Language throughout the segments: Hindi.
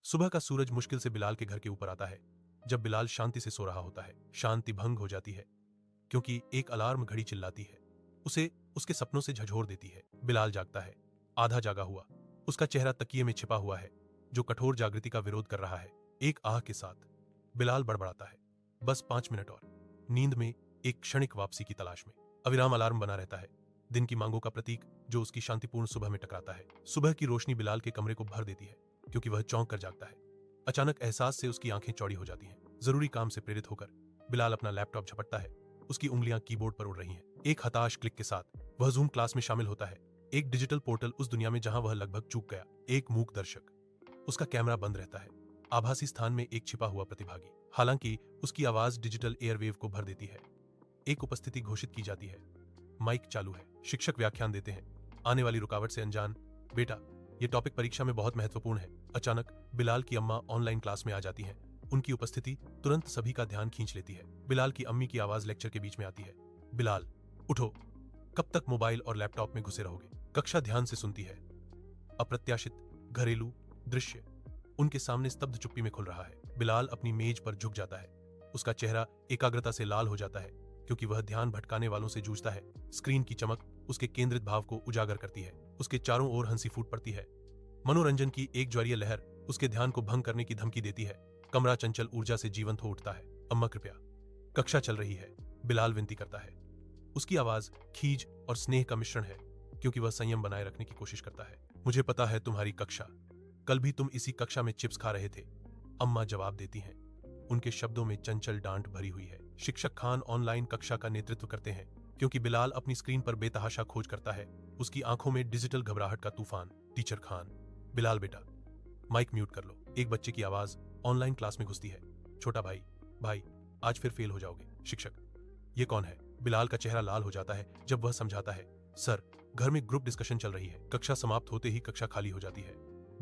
सुबह का सूरज मुश्किल से बिलाल के घर के ऊपर आता है। जब बिलाल शांति से सो रहा होता है, शांति भंग हो जाती है क्योंकि एक अलार्म घड़ी चिल्लाती है, उसे उसके सपनों से झकझोर देती है। बिलाल जागता है, आधा जागा हुआ, उसका चेहरा तकिए में छिपा हुआ है, जो कठोर जागृति का विरोध कर रहा है। एक आह के साथ बिलाल बड़बड़ाता है, बस 5 मिनट और। नींद में एक क्षणिक वापसी की तलाश में अविराम अलार्म बना रहता है, दिन की मांगों का प्रतीक जो उसकी शांतिपूर्ण सुबह में टकराता है। सुबह की रोशनी बिलाल के कमरे को भर देती है क्योंकि वह चौंक कर जागता है। अचानक एहसास से उसकी आंखें चौड़ी हो जाती हैं। जरूरी काम से प्रेरित होकर बिलाल अपना लैपटॉप झपटता है, उसकी उंगलियां कीबोर्ड पर उड़ रही हैं। एक हताश क्लिक के साथ वह जूम क्लास में शामिल होता है, एक डिजिटल पोर्टल उस दुनिया में जहां वह लगभग चूक गया। एक मूक दर्शक, उसका कैमरा बंद रहता है, आभासी स्थान में एक छिपा हुआ प्रतिभागी। हालांकि उसकी आवाज डिजिटल एयरवेव को भर देती है। एक उपस्थिति घोषित की जाती है, माइक चालू है। शिक्षक व्याख्यान देते हैं, आने वाली रुकावट से अनजान। बेटा, ये टॉपिक परीक्षा में बहुत महत्वपूर्ण है। अचानक बिलाल की अम्मा ऑनलाइन क्लास में आ जाती हैं। उनकी उपस्थिति तुरंत सभी का ध्यान खींच लेती है। बिलाल की अम्मी की आवाज लेक्चर के बीच में आती है, बिलाल उठो, कब तक मोबाइल और लैपटॉप में घुसे रहोगे? कक्षा ध्यान से सुनती है। अप्रत्याशित घरेलू दृश्य उनके सामने स्तब्ध चुप्पी में खुल रहा है। बिलाल अपनी मेज पर झुक जाता है, उसका चेहरा एकाग्रता से लाल हो जाता है क्योंकि वह ध्यान भटकाने वालों से जूझता है। स्क्रीन की चमक उसके केंद्रित भाव को उजागर करती है, उसके चारों ओर हंसी फूट पड़ती है। मनोरंजन की एक ज्वारीय लहर उसके ध्यान को भंग करने की धमकी देती है। कमरा चंचल ऊर्जा से जीवंत हो उठता है। अम्मा कृपया, कक्षा चल रही है, बिलाल विनती करता है। उसकी आवाज खीज और स्नेह का मिश्रण है क्योंकि वह संयम बनाए रखने की कोशिश करता है। मुझे पता है तुम्हारी कक्षा, कल भी तुम इसी कक्षा में चिप्स खा रहे थे, अम्मा जवाब देती हैं। उनके शब्दों में चंचल डांट भरी हुई है। शिक्षक खान ऑनलाइन कक्षा का नेतृत्व करते हैं क्योंकि बिलाल अपनी स्क्रीन पर बेतहाशा खोज करता है, उसकी आंखों में डिजिटल घबराहट का तूफान। टीचर खान, बिलाल बेटा, माइक म्यूट कर लो। एक बच्चे की आवाज ऑनलाइन क्लास में घुसती है, छोटा भाई, भाई आज फिर फेल हो जाओगे। शिक्षक, ये कौन है? बिलाल का चेहरा लाल हो जाता है जब वह समझाता है, सर, घर में ग्रुप डिस्कशन चल रही है। कक्षा समाप्त होते ही कक्षा खाली हो जाती है।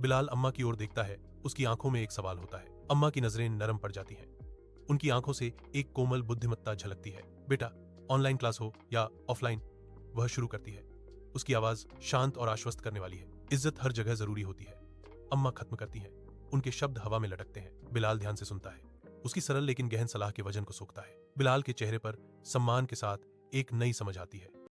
बिलाल अम्मा की ओर देखता है, उसकी आंखों में एक सवाल होता है। अम्मा की नजरें नरम पड़ जाती हैं, उनकी आंखों से एक कोमल बुद्धिमत्ता झलकती है। बेटा, ऑनलाइन क्लास हो या ऑफलाइन, वह शुरू करती है। उसकी आवाज शांत और आश्वस्त करने वाली है। इज्जत हर जगह जरूरी होती है, अम्मा खत्म करती हैं। उनके शब्द हवा में लटकते हैं। बिलाल ध्यान से सुनता है, उसकी सरल लेकिन गहन सलाह के वजन को सोखता है। बिलाल के चेहरे पर सम्मान के साथ एक नई समझ आती है।